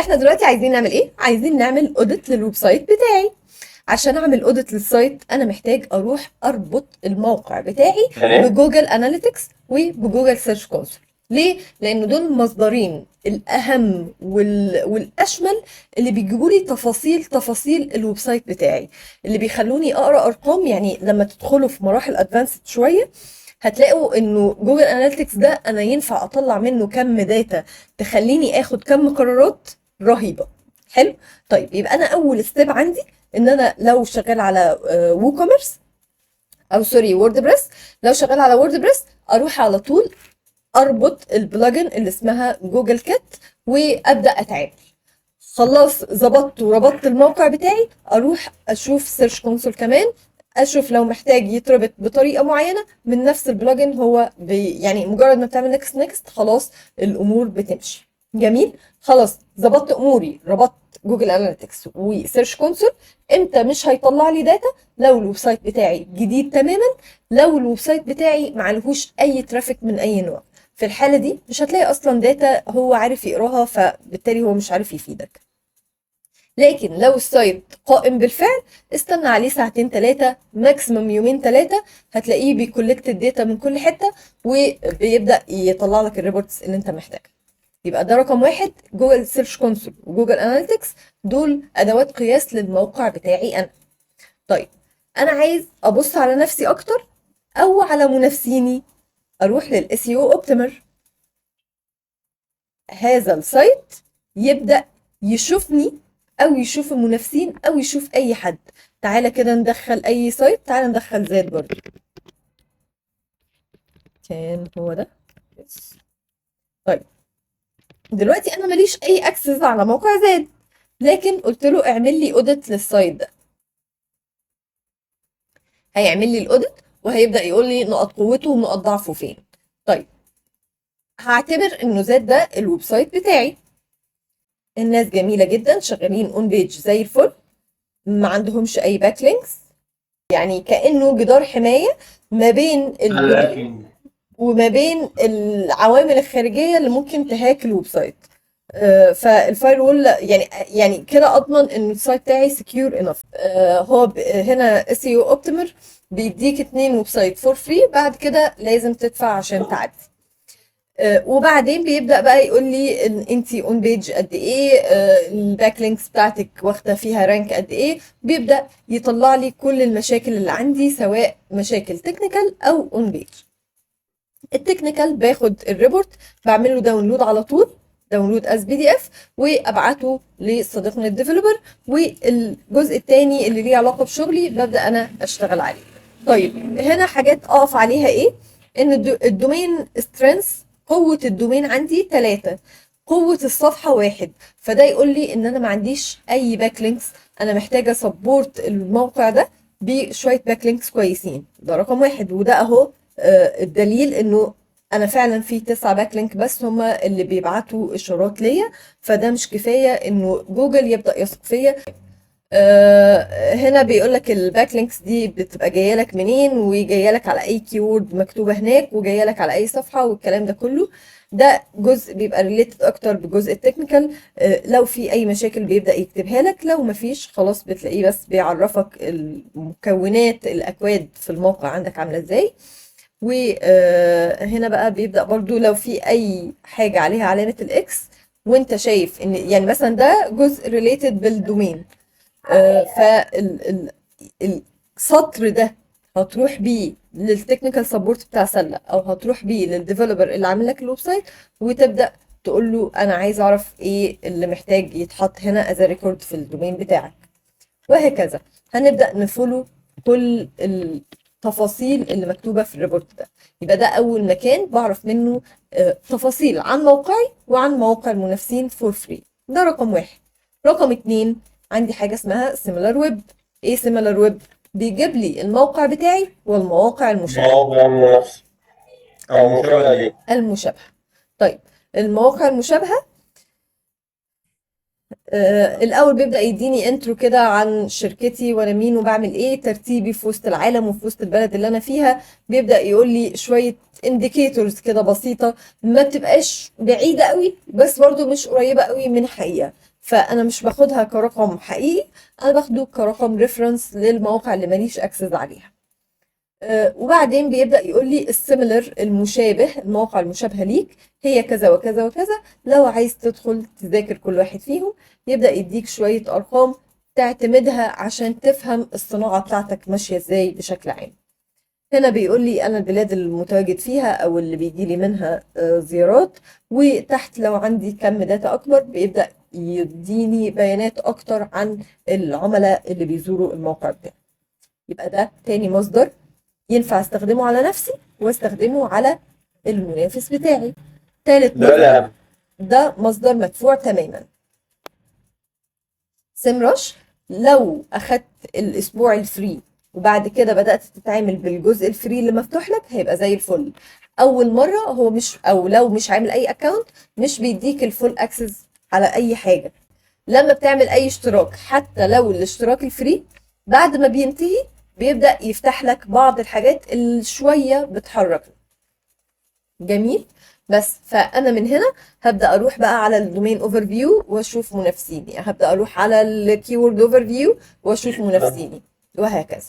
احنا دلوقتي عايزين نعمل ايه؟ عايزين نعمل اوديت للويب سايت بتاعي. عشان اعمل اوديت للسايت انا محتاج اروح اربط الموقع بتاعي بجوجل اناليتكس وبجوجل سيرش كونسول. ليه؟ لان دول المصدرين الاهم والاشمل اللي بيجيبوا لي تفاصيل الويب سايت بتاعي، اللي بيخلوني اقرا ارقام. يعني لما تدخلوا في مراحل ادفانسد شويه هتلاقوا انه جوجل اناليتكس ده انا ينفع اطلع منه كم داتا تخليني اخد كم قرارات رهيبه. حلو. طيب يبقى انا اول ستيب عندي ان انا لو شغال على وو كوميرس او سوري ووردبريس، لو شغال على ووردبريس اروح على طول اربط البلجن اللي اسمها جوجل كات وابدا اتعامل. خلاص ظبطت وربطت الموقع بتاعي، اروح اشوف سيرش كونسول كمان، اشوف لو محتاج يتربط بطريقه معينه من نفس البلجن. هو يعني مجرد ما بتعمل نكست خلاص الامور بتمشي. جميل. خلاص ظبطت اموري، ربطت جوجل اناليتكس وسيرش كونسول. امتى مش هيطلع لي داتا؟ لو الويب سايت بتاعي جديد تماما، لو الويب سايت بتاعي معلهوش اي ترافيك من اي نوع. في الحاله دي مش هتلاقي اصلا داتا هو عارف يقراها، فبالتالي هو مش عارف يفيدك. لكن لو السايت قائم بالفعل استنى عليه ساعتين 3 ماكسيمم يومين 3، هتلاقيه بيكولكت الداتا من كل حته وبيبدا يطلع لك الريبورتس اللي انت محتاجها. يبقى ده رقم واحد، جوجل سيرش كونسول وجوجل اناليتكس دول ادوات قياس للموقع بتاعي انا. طيب انا عايز ابص على نفسي اكتر او على منافسيني، اروح للاس او اوبتيمر. هذا السايت يبدأ يشوفني او يشوف المنافسين او يشوف اي حد. تعالى كده ندخل اي سايت، تعالى ندخل زاد برضو، كان هو ده. يس. طيب دلوقتي انا ماليش اي اكسس على موقع زاد، لكن قلت له اعمل لي اوديت للسايت ده. هيعمل لي الاوديت وهيبدأ يقول لي نقط قوته ونقط ضعفه فين. طيب هعتبر انه زاد ده الويب سايت بتاعي، الناس جميلة جدا شغالين اون بيج زي الفل، ما عندهمش اي باك لينكس، يعني كأنه جدار حماية ما بين الويب وما بين العوامل الخارجية اللي ممكن تهاك الويب سايت. فالفاير وول يعني كده اضمن ان السايت بتاعي سكيور انف. هو هنا اس او اوبتيمر بيديك 2 ويب سايت فور فري، بعد كده لازم تدفع عشان تعدي. وبعدين بيبدأ بقى يقول لي ان انتي اون بيج قد ايه، الباك لينكس بتاعتك واخده فيها رانك قد ايه. بيبدأ يطلع لي كل المشاكل اللي عندي سواء مشاكل تكنيكال او اون بيج. التكنيكال باخد الريبورت بعمله داونلود على طول، داونلود از بي دي اف، وابعته لصديقنا الديفلوبر. والجزء الثاني اللي ليه علاقه بشغلي ببدأ انا اشتغل عليه. طيب هنا حاجات اقف عليها ايه؟ ان الدومين سترينث، قوة الدومين عندي 3، قوة الصفحة 1. فده يقول لي ان انا ما عنديش اي باك لينكس، انا محتاجة سبورت الموقع ده بشوية باك لينكس كويسين. ده رقم 1، وده اهو الدليل انه انا فعلا في 9 باك لينك بس هما اللي بيبعتوا اشارات ليا. فده مش كفاية انه جوجل يبدأ يثق فيا. هنا بيقول لك الباك لينكس دي بتبقى جايه لك منين، وجايه لك على اي كيورد مكتوبه هناك، وجايه لك على اي صفحه، والكلام ده كله. ده جزء بيبقى ريليتد اكتر بجزء التكنيكال. لو في اي مشاكل بيبدا يكتبها لك، لو مفيش خلاص بتلاقيه بس بيعرفك المكونات الاكواد في الموقع عندك عامله ازاي. وهنا بقى بيبدا برضو لو في اي حاجه عليها علامه الاكس وانت شايف ان يعني مثلا ده جزء ريليتد بالدومين، فالسطر ده هتروح بيه للتكنيكال سبورت بتاع سله، او هتروح بيه للديفلوبر اللي عامل لك الويب سايت، وتبدا تقول له انا عايز اعرف ايه اللي محتاج يتحط هنا از ريكورد في الدومين بتاعك. وهكذا هنبدا نفولو كل التفاصيل اللي مكتوبه في الريبورت ده. يبقى ده اول مكان بعرف منه تفاصيل عن موقعي وعن مواقع المنافسين فور فري. ده رقم 1. رقم 2، عندي حاجة اسمها سيميلار ويب. ايه سيميلار ويب؟ بيجيب لي الموقع بتاعي والمواقع المشابهة. مواقع المنافسة أو مشابهة ليه. المشابهة. طيب المواقع المشابهة الاول بيبدا يديني انترو كده عن شركتي وانا مين وبعمل ايه، ترتيبي في وسط العالم وفي وسط البلد اللي انا فيها. بيبدا يقول لي شويه انديكيتورز كده بسيطه، ما بتبقاش بعيده قوي بس برضو مش قريبه قوي من حقيقه، فانا مش باخدها كرقم حقيقي، انا باخده كرقم ريفرنس للمواقع اللي ماليش اكسس عليها. وبعدين بيبدأ يقول لي السيميلر، المشابه، المواقع المشابهة ليك هي كذا وكذا وكذا. لو عايز تدخل تذاكر كل واحد فيهم يبدأ يديك شوية أرقام تعتمدها عشان تفهم الصناعة بتاعتك ماشية ازاي بشكل عام. هنا بيقول لي أنا البلاد المتواجد فيها أو اللي بيجي لي منها زيارات، وتحت لو عندي كم داتا أكبر بيبدأ يديني بيانات أكتر عن العملاء اللي بيزوروا الموقع بتاعي. يبقى ده تاني مصدر ينفع استخدمه على نفسي واستخدمه على المنافس بتاعي. تالت ده مصدر، الأهم. ده مصدر مدفوع تماما. سيمرش لو اخدت الاسبوع الفري وبعد كده بدأت تتعامل بالجزء الفري اللي مفتوح لك هيبقى زي الفل. اول مرة هو مش، او لو مش عامل اي اكونت مش بيديك الفول اكسس على اي حاجة. لما بتعمل اي اشتراك حتى لو الاشتراك الفري بعد ما بينتهي بيبدأ يفتح لك بعض الحاجات اللي شوية بتحرك. جميل. بس فأنا من هنا هبدأ أروح بقى على الدومين اوفر فيو وأشوف منافسيني، هبدأ أروح على الكيورد اوفر فيو وأشوف منافسيني، وهكذا.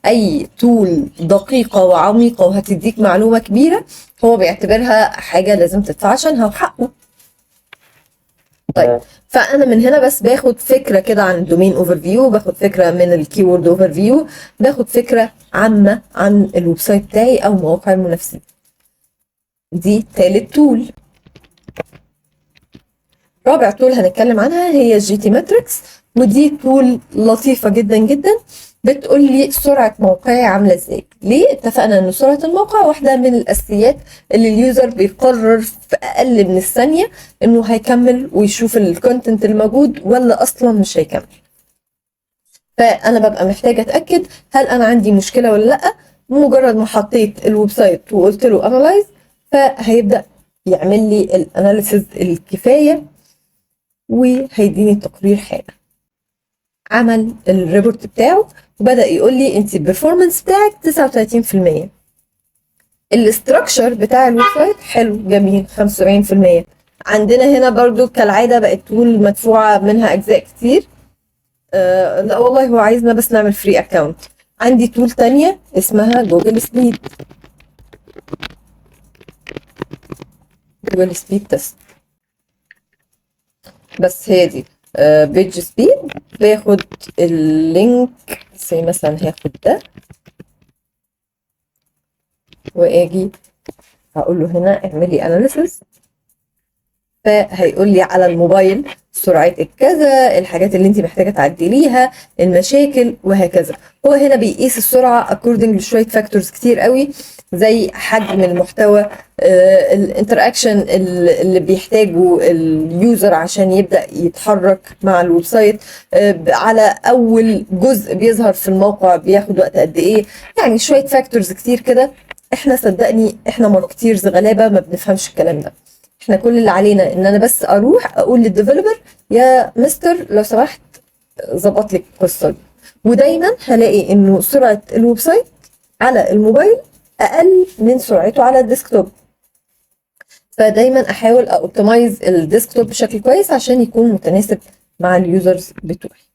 أي تول دقيقة وعميقة وهتديك معلومة كبيرة هو بيعتبرها حاجة لازم تدفع عشانها وحقه. طيب فانا من هنا بس باخد فكره كده عن الدومين اوفر فيو، باخد فكره من الكيورد اوفر فيو، باخد فكره عامه عن الويب سايت بتاعي او مواقع المنافسين. دي تالت تول. رابع تول هنتكلم عنها هي جي تي ماتريكس، ودي تول لطيفه جدا جدا بتقول لي سرعه موقعي عامله ازاي. ليه؟ اتفقنا ان سرعه الموقع واحده من الاساسيات اللي اليوزر بيقرر في اقل من الثانيه انه هيكمل ويشوف الكونتنت الموجود ولا اصلا مش هيكمل. فانا ببقى محتاجه اتاكد هل انا عندي مشكله ولا لا. مجرد ما حطيت الويب سايت وقلت له انالايز فهيبدا يعمل لي الاناليسيز الكفايه وهيديني التقرير حالا. عمل الريبورت بتاعه وبدأ يقول لي انت البرفورمانس بتاعك 39%. الاستراكشر بتاع الويب سايت حلو جميل 75%. عندنا هنا برضو كالعادة بقت تول مدفوعة منها أجزاء كتير. لا والله هو عايزنا بس نعمل فري اكاونت. عندي تول تانية اسمها جوجل سبيد. جوجل سبيد تست، بس هي دي بيج سبيد. باخد اللينك زي مثلا هاخد ده واجي هقول له هنا اعمل لي اناليسيس، فهيقول لي على الموبايل سرعتك كذا، الحاجات اللي انت محتاجه تعدليها، المشاكل وهكذا. هو هنا بيقيس السرعه اكوردنج لشويه فاكتورز كتير قوي زي حجم المحتوى، الانتراكشن اللي بيحتاجه اليوزر عشان يبدا يتحرك مع الويب سايت، على اول جزء بيظهر في الموقع بياخد وقت قد ايه، يعني شويه فاكتورز كتير كده. احنا صدقني احنا ماركتيرز غلابه ما بنفهمش الكلام ده. احنا كل اللي علينا ان انا بس اروح اقول للديفلوبر يا مستر لو سمحت ظبط لي القصه دي، ودايما هلاقي انه سرعه الويب سايت على الموبايل اقل من سرعته على الديسكتوب. فدايما احاول اوبتمايز الديسكتوب بشكل كويس عشان يكون متناسب مع اليوزرز بتوعي.